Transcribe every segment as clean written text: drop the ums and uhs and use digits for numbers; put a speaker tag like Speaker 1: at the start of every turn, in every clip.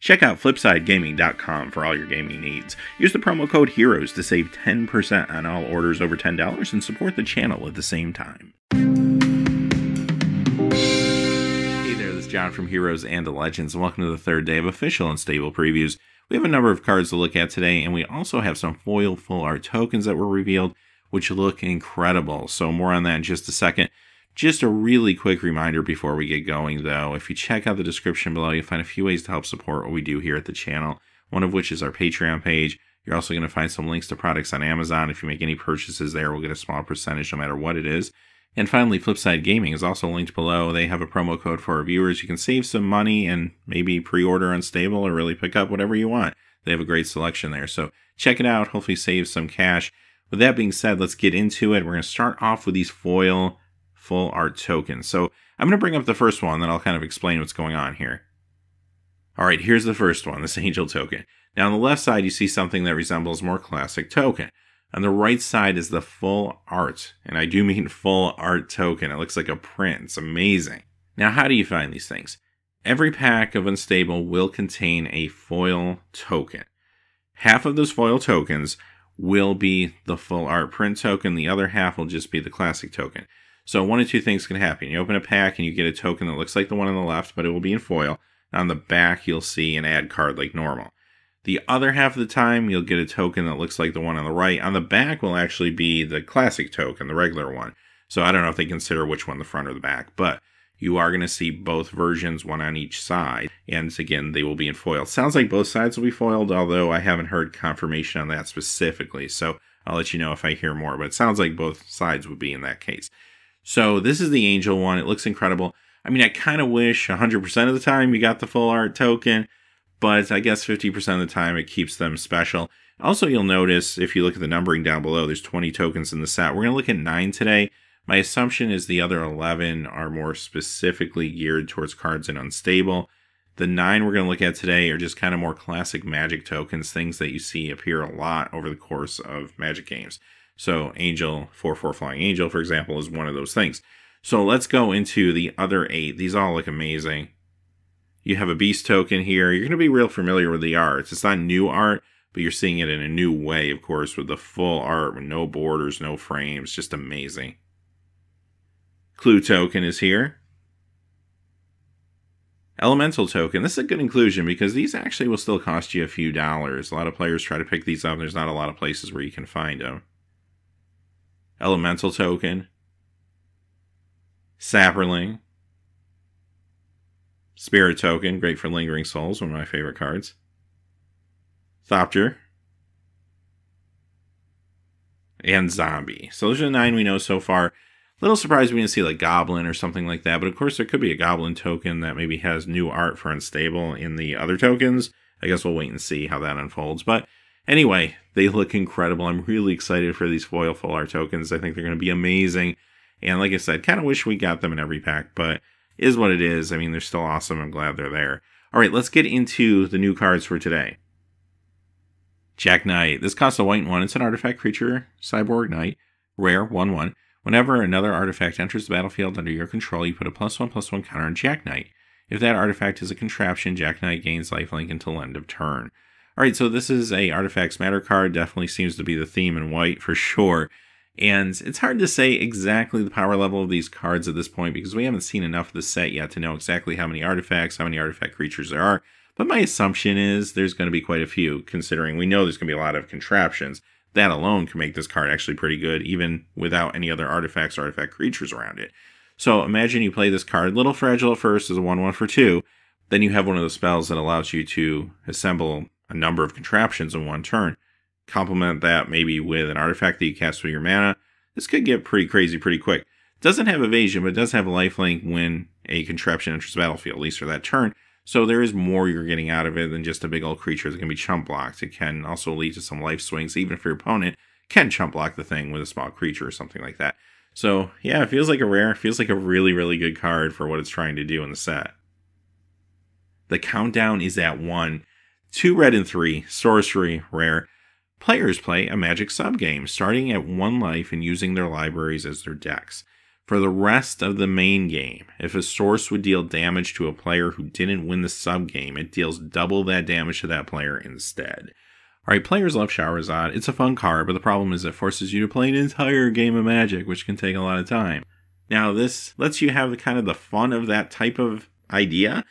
Speaker 1: Check out flipsidegaming.com for all your gaming needs. Use the promo code HEROES to save 10% on all orders over $10 and support the channel at the same time. Hey there, this is John from Heroes and Legends, and welcome to the third day of official and stable previews. We have a number of cards to look at today, and we also have some foil full art tokens that were revealed, which look incredible. So more on that in just a second. Just a really quick reminder before we get going, though. If you check out the description below, you'll find a few ways to help support what we do here at the channel, one of which is our Patreon page. You're also going to find some links to products on Amazon. If you make any purchases there, we'll get a small percentage no matter what it is. And finally, Flipside Gaming is also linked below. They have a promo code for our viewers. You can save some money and maybe pre-order Unstable or really pick up whatever you want. They have a great selection there. So check it out. Hopefully save some cash. With that being said, let's get into it. We're going to start off with these foil full art tokens. So I'm going to bring up the first one, then I'll kind of explain what's going on here. All right, here's the first one, this Angel token. Now on the left side, you see something that resembles more classic token. On the right side is the full art, and I do mean full art token. It looks like a print. It's amazing. Now, how do you find these things? Every pack of Unstable will contain a foil token. Half of those foil tokens will be the full art print token. The other half will just be the classic token. So one of two things can happen. You open a pack and you get a token that looks like the one on the left, but it will be in foil. On the back, you'll see an ad card like normal. The other half of the time, you'll get a token that looks like the one on the right. On the back will actually be the classic token, the regular one. So I don't know if they consider which one, the front or the back, but you are going to see both versions, one on each side. And again, they will be in foil. It sounds like both sides will be foiled, although I haven't heard confirmation on that specifically. So I'll let you know if I hear more, but it sounds like both sides would be in that case. So this is the Angel one. It looks incredible. I mean, I kind of wish 100% of the time you got the full art token, but I guess 50% of the time it keeps them special. Also, you'll notice if you look at the numbering down below, there's 20 tokens in the set. We're going to look at 9 today. My assumption is the other 11 are more specifically geared towards cards in Unstable. The 9 we're going to look at today are just kind of more classic Magic tokens, things that you see appear a lot over the course of Magic games. So Angel, 4/4 Flying Angel, for example, is one of those things. So let's go into the other 8. These all look amazing. You have a Beast token here. You're going to be real familiar with the art. It's not new art, but you're seeing it in a new way, of course, with the full art, with no borders, no frames. Just amazing. Clue token is here. Elemental token. This is a good inclusion because these actually will still cost you a few dollars. A lot of players try to pick these up. There's not a lot of places where you can find them. Elemental token. Sapperling. Spirit token, great for Lingering Souls, one of my favorite cards. Thopter. And Zombie. So those are the 9 we know so far. A little surprised we didn't see like Goblin or something like that, but of course there could be a Goblin token that maybe has new art for Unstable in the other tokens. I guess we'll wait and see how that unfolds. But anyway, they look incredible. I'm really excited for these foil full art tokens. I think they're going to be amazing. And like I said, kind of wish we got them in every pack, but is what it is. I mean, they're still awesome. I'm glad they're there. All right, let's get into the new cards for today. Jack Knight. This costs a white 1. It's an artifact creature, Cyborg Knight, rare, 1/1. Whenever another artifact enters the battlefield under your control, you put a +1/+1 counter on Jack Knight. If that artifact is a contraption, Jack Knight gains lifelink until end of turn. All right, so this is a Artifacts Matter card. Definitely seems to be the theme in white for sure. And it's hard to say exactly the power level of these cards at this point because we haven't seen enough of the set yet to know exactly how many artifacts, how many artifact creatures there are. But my assumption is there's going to be quite a few, considering we know there's going to be a lot of contraptions. That alone can make this card actually pretty good, even without any other artifacts or artifact creatures around it. So imagine you play this card, little fragile at first as a 1/1 for 2. Then you have one of those spells that allows you to assemble a number of contraptions in one turn. Complement that maybe with an artifact that you cast with your mana. This could get pretty crazy pretty quick. It doesn't have evasion, but it does have a lifelink when a contraption enters the battlefield, at least for that turn. So there is more you're getting out of it than just a big old creature that can be chump blocked. It can also lead to some life swings, even if your opponent can chump block the thing with a small creature or something like that. So yeah, it feels like a rare. It feels like a really, really good card for what it's trying to do in the set. The countdown is at 1. 2 red and 3, sorcery, rare. Players play a Magic subgame, starting at 1 life and using their libraries as their decks. For the rest of the main game, if a source would deal damage to a player who didn't win the sub-game, it deals double that damage to that player instead. Alright, players love Shahrazad. It's a fun card, but the problem is it forces you to play an entire game of Magic, which can take a lot of time. Now, this lets you have kind of the fun of that type of idea,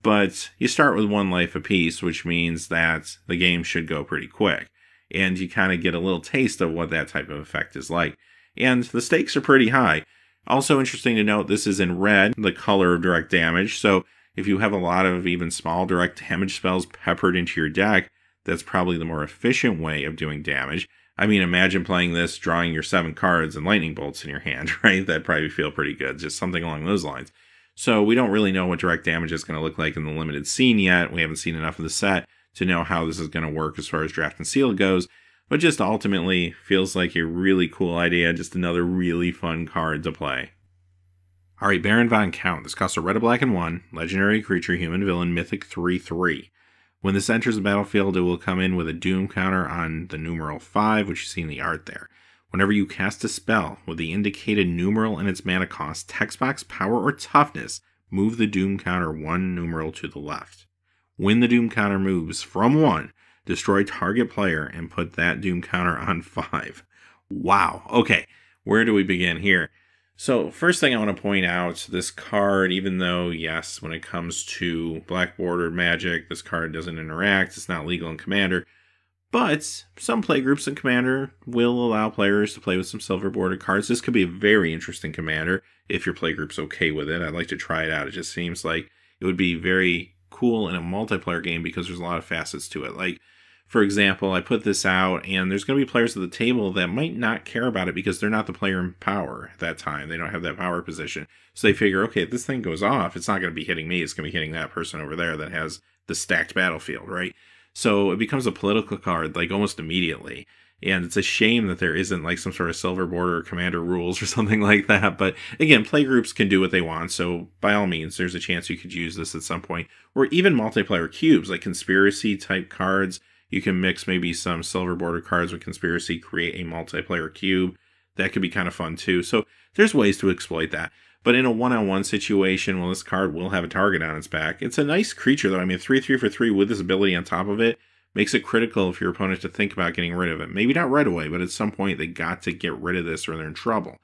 Speaker 1: but you start with 1 life apiece, which means that the game should go pretty quick. And you kind of get a little taste of what that type of effect is like. And the stakes are pretty high. Also interesting to note, this is in red, the color of direct damage. So if you have a lot of even small direct damage spells peppered into your deck, that's probably the more efficient way of doing damage. I mean, imagine playing this, drawing your 7 cards and lightning bolts in your hand, right? That'd probably feel pretty good, just something along those lines. So we don't really know what direct damage is going to look like in the limited scene yet. We haven't seen enough of the set to know how this is going to work as far as draft and seal goes. But just ultimately feels like a really cool idea, just another really fun card to play. Alright, Baron von Count. This costs a red, a black, and 1. Legendary creature, human villain, mythic 3/3. When this enters the battlefield, it will come in with a doom counter on the numeral 5, which you see in the art there. Whenever you cast a spell with the indicated numeral and its mana cost, text box, power, or toughness, move the doom counter 1 numeral to the left. When the doom counter moves from 1, destroy target player and put that doom counter on 5. Wow. Okay, where do we begin here? So first thing I want to point out, this card, even though, yes, when it comes to black bordered Magic, this card doesn't interact, it's not legal in Commander, but some playgroups in Commander will allow players to play with some silver bordered cards. This could be a very interesting Commander if your playgroup's okay with it. I'd like to try it out. It just seems like it would be very cool in a multiplayer game because there's a lot of facets to it. Like, for example, I put this out, and there's going to be players at the table that might not care about it because they're not the player in power at that time. They don't have that power position. So they figure, okay, if this thing goes off, it's not going to be hitting me. It's going to be hitting that person over there that has the stacked battlefield, right? So it becomes a political card, like, almost immediately. And it's a shame that there isn't, like, some sort of silver border or Commander rules or something like that. But, again, playgroups can do what they want. So, by all means, there's a chance you could use this at some point. Or even multiplayer cubes, like conspiracy-type cards. You can mix maybe some silver border cards with conspiracy, create a multiplayer cube. That could be kind of fun too. So there's ways to exploit that. But in a one-on-one situation, well, this card will have a target on its back. It's a nice creature though. I mean, 3/3 for 3 with this ability on top of it makes it critical for your opponent to think about getting rid of it. Maybe not right away, but at some point they got to get rid of this or they're in trouble.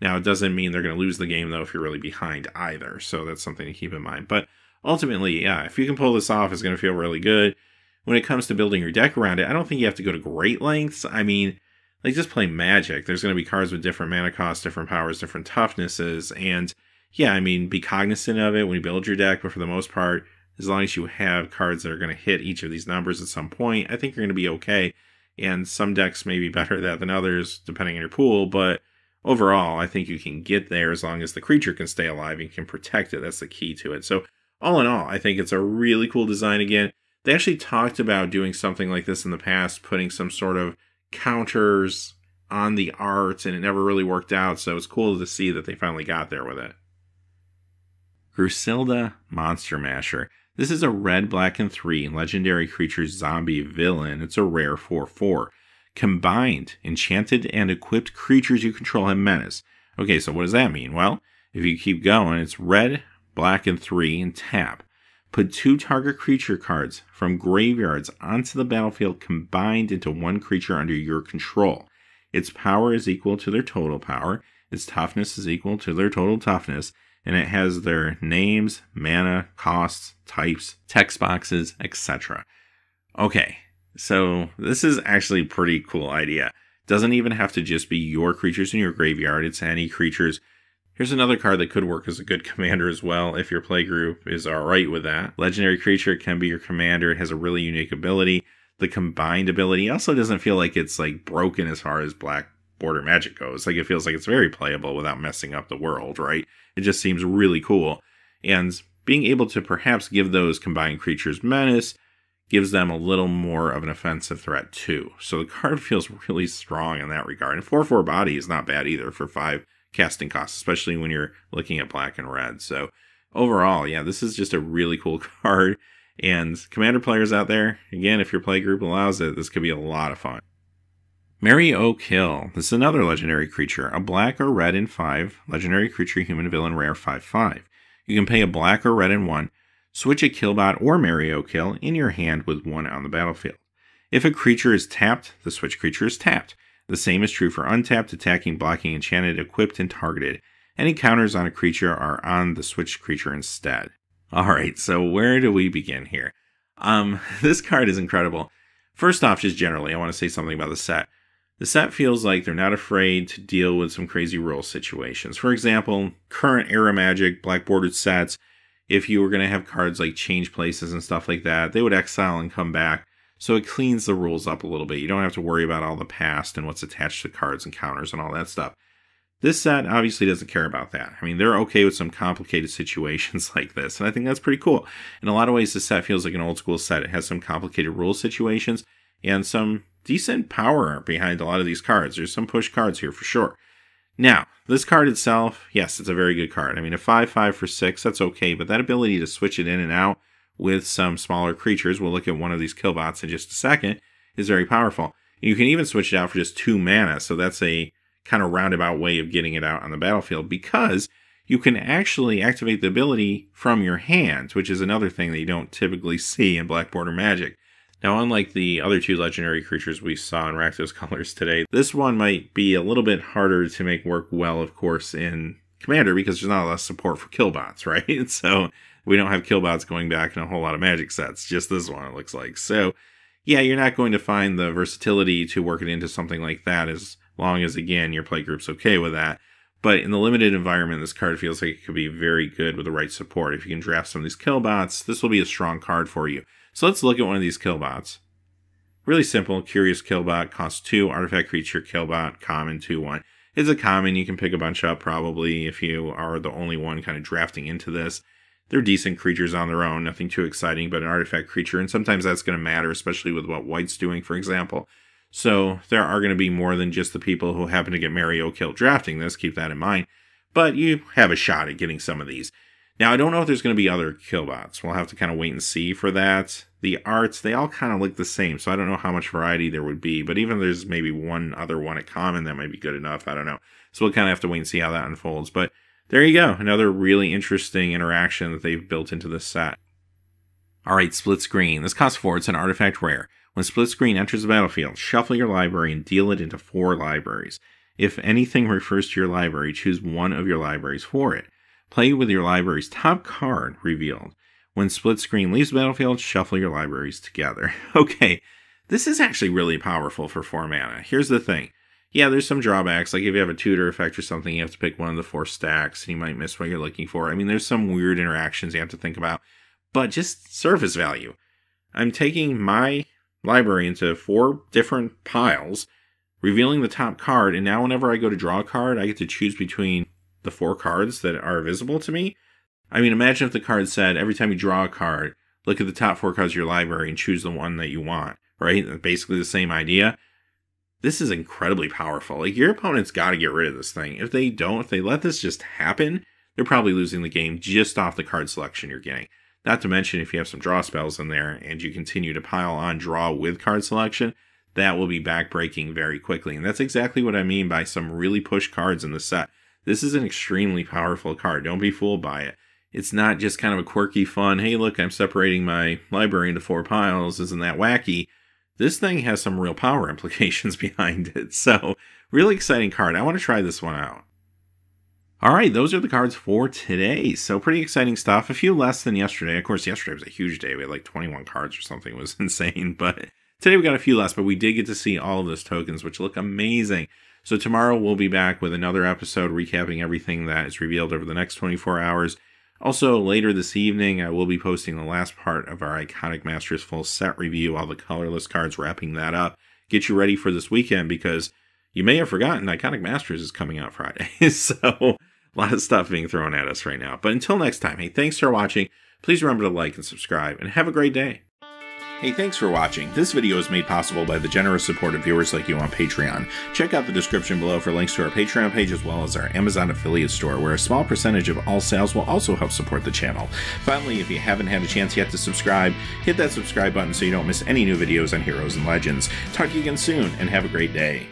Speaker 1: Now, it doesn't mean they're going to lose the game though if you're really behind either. So that's something to keep in mind. But ultimately, yeah, if you can pull this off, it's going to feel really good. When it comes to building your deck around it, I don't think you have to go to great lengths. I mean, like, just play Magic. There's going to be cards with different mana costs, different powers, different toughnesses. And yeah, I mean, be cognizant of it when you build your deck. But for the most part, as long as you have cards that are going to hit each of these numbers at some point, I think you're going to be okay. And some decks may be better at that than others, depending on your pool. But overall, I think you can get there as long as the creature can stay alive and can protect it. That's the key to it. So all in all, I think it's a really cool design again. They actually talked about doing something like this in the past, putting some sort of counters on the art, and it never really worked out, so it's cool to see that they finally got there with it. Grusilda, Monster Masher. This is a red, black, and 3 legendary creature zombie villain. It's a rare 4/4. Combined, enchanted and equipped creatures you control have menace. Okay, so what does that mean? Well, if you keep going, it's red, black, and 3, and tap. Put 2 target creature cards from graveyards onto the battlefield combined into 1 creature under your control. Its power is equal to their total power, its toughness is equal to their total toughness, and it has their names, mana, costs, types, text boxes, etc. Okay, so this is actually a pretty cool idea. Doesn't even have to just be your creatures in your graveyard, it's any creatures. Here's another card that could work as a good commander as well, if your playgroup is alright with that. Legendary creature can be your commander. It has a really unique ability. The combined ability also doesn't feel like it's like broken as far as black border Magic goes. Like, it feels like it's very playable without messing up the world, right? It just seems really cool. And being able to perhaps give those combined creatures menace gives them a little more of an offensive threat too. So the card feels really strong in that regard. And 4/4 body is not bad either for 5 casting costs, especially when you're looking at black and red. So overall, yeah, this is just a really cool card. And Commander players out there, again, if your playgroup allows it, this could be a lot of fun. Mary O'Kill. This is another legendary creature. A black or red in 5. Legendary creature, human, villain, rare, 5/5. You can pay a black or red in 1. Switch a killbot or Mary O'Kill in your hand with 1 on the battlefield. If a creature is tapped, the switch creature is tapped. The same is true for untapped, attacking, blocking, enchanted, equipped, and targeted. Any counters on a creature are on the switched creature instead. Alright, so where do we begin here? This card is incredible. First off, just generally, I want to say something about the set. The set feels like they're not afraid to deal with some crazy rule situations. For example, current era Magic, black bordered sets, if you were going to have cards like change places and stuff like that, they would exile and come back. So it cleans the rules up a little bit. You don't have to worry about all the past and what's attached to cards and counters and all that stuff. This set obviously doesn't care about that. I mean, they're okay with some complicated situations like this, and I think that's pretty cool. In a lot of ways, this set feels like an old school set. It has some complicated rule situations and some decent power behind a lot of these cards. There's some push cards here for sure. Now, this card itself, yes, it's a very good card. I mean, a 5/5 for 6, that's okay, but that ability to switch it in and out with some smaller creatures, we'll look at one of these killbots in just a second, is very powerful. You can even switch it out for just 2 mana, so that's a kind of roundabout way of getting it out on the battlefield, because you can actually activate the ability from your hand, which is another thing that you don't typically see in Black Border Magic. Now, unlike the other 2 legendary creatures we saw in Rakdos Colors today, this one might be a little bit harder to make work well, of course, in Commander, because there's not a lot of support for killbots, right? So we don't have killbots going back in a whole lot of Magic sets, just this one, it looks like. So yeah, you're not going to find the versatility to work it into something like that, as long as, again, your playgroup's okay with that. But in the limited environment, this card feels like it could be very good with the right support. If you can draft some of these killbots, this will be a strong card for you. So let's look at one of these killbots. Really simple, Curious Killbot, costs 2, artifact creature, killbot, common, 2/1. It's a common, you can pick a bunch up probably if you are the only one kind of drafting into this. They're decent creatures on their own, nothing too exciting, but an artifact creature, and sometimes that's going to matter, especially with what White's doing, for example. So there are going to be more than just the people who happen to get Mary O'Kill drafting this, keep that in mind. But you have a shot at getting some of these. Now, I don't know if there's going to be other killbots. We'll have to kind of wait and see for that. The arts, they all kind of look the same, so I don't know how much variety there would be. But even if there's maybe one other one at common, that might be good enough. I don't know. So we'll kind of have to wait and see how that unfolds. But there you go. Another really interesting interaction that they've built into this set. Alright, Split Screen. This costs 4. It's an artifact rare. When Split Screen enters the battlefield, shuffle your library and deal it into 4 libraries. If anything refers to your library, choose one of your libraries for it. Play with your library's top card revealed. When Split Screen leaves the battlefield, shuffle your libraries together. Okay, this is actually really powerful for 4 mana. Here's the thing. Yeah, there's some drawbacks, like if you have a tutor effect or something, you have to pick one of the 4 stacks, and you might miss what you're looking for. I mean, there's some weird interactions you have to think about, but just surface value. I'm taking my library into 4 different piles, revealing the top card, and now whenever I go to draw a card, I get to choose between the 4 cards that are visible to me. I mean, imagine if the card said, every time you draw a card, look at the top 4 cards of your library and choose the one that you want, right? Basically the same idea. This is incredibly powerful. Like, your opponent's got to get rid of this thing. If they don't, if they let this just happen, they're probably losing the game just off the card selection you're getting. Not to mention, if you have some draw spells in there and you continue to pile on draw with card selection, that will be backbreaking very quickly. And that's exactly what I mean by some really push cards in the set. This is an extremely powerful card. Don't be fooled by it. It's not just kind of a quirky, fun, hey, look, I'm separating my library into 4 piles. Isn't that wacky? This thing has some real power implications behind it. So, really exciting card. I want to try this one out. Alright, those are the cards for today. So, pretty exciting stuff. A few less than yesterday. Of course, yesterday was a huge day. We had like 21 cards or something. It was insane. But today we got a few less. But we did get to see all of those tokens, which look amazing. So, tomorrow we'll be back with another episode recapping everything that is revealed over the next 24 hours. Also, later this evening, I will be posting the last part of our Iconic Masters full set review, all the colorless cards, wrapping that up. Get you ready for this weekend, because you may have forgotten Iconic Masters is coming out Friday. So, a lot of stuff being thrown at us right now. But until next time, hey, thanks for watching. Please remember to like and subscribe, and have a great day. Hey, thanks for watching. This video is made possible by the generous support of viewers like you on Patreon. Check out the description below for links to our Patreon page as well as our Amazon affiliate store, where a small percentage of all sales will also help support the channel. Finally, if you haven't had a chance yet to subscribe, hit that subscribe button so you don't miss any new videos on Heroes and Legends. Talk to you again soon, and have a great day.